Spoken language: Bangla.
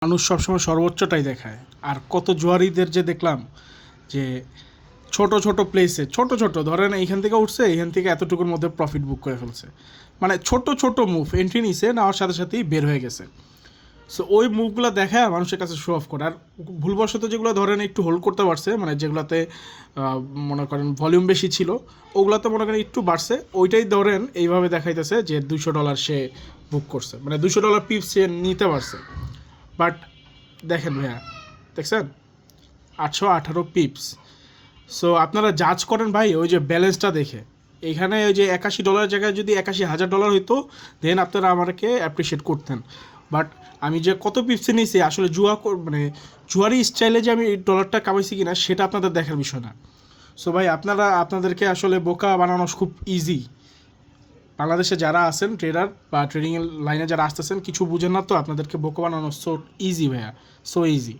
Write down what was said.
মানুষ সবসময় সর্বোচ্চটাই দেখায়। আর কত জুয়ারিদের যে দেখলাম যে ছোট ছোট প্লেসে ছোট ছোট ধরেন এইখান থেকে উঠছে, এইখান থেকে এতটুকুর মধ্যে প্রফিট বুক করে ফেলছে, মানে ছোট ছোট মুভ এন্ট্রি নিছে, নেওয়ার সাথে সাথেই বের হয়ে গেছে। সো ওই মুভগুলো দেখায় মানুষের কাছে শো অফ করে। আর ভুলবশত যেগুলো ধরেন একটু হোল্ড করতে পারছে, মানে যেগুলোতে মনে করেন ভলিউম বেশি ছিল, ওগুলোতে মনে করেন একটু বাড়ছে, ওইটাই ধরেন এইভাবে দেখাইতেছে যে $200 সে বুক করছে, মানে $200 পিপস সে নিতে পারছে। বাট দেখেন ভাইয়া, দেখছেন 818 পিপস। সো আপনারা জাজ করেন ভাই ওই যে ব্যালেন্সটা দেখে। এইখানে ওই যে $81 জায়গায় যদি $81,000 হইতো, দেন আপনারা আমাকে অ্যাপ্রিসিয়েট করতেন। বাট আমি যে কত পিপসে নিয়েছি আসলে মানে জুয়ারি স্টাইলে যে আমি এই ডলারটা কামাইছি কিনা সেটা আপনাদের দেখার বিষয় না। সো ভাই আপনাদেরকে আসলে বোকা বানানো খুব ইজি। বাংলাদেশে যারা আছেন ট্রেডার বা ট্রেডিংয়ের লাইনে যারা আসতেছেন, কিছু বুঝেন না তো, আপনাদেরকে বোকা বানানো সো ইজি ভাইয়া, সো ইজি।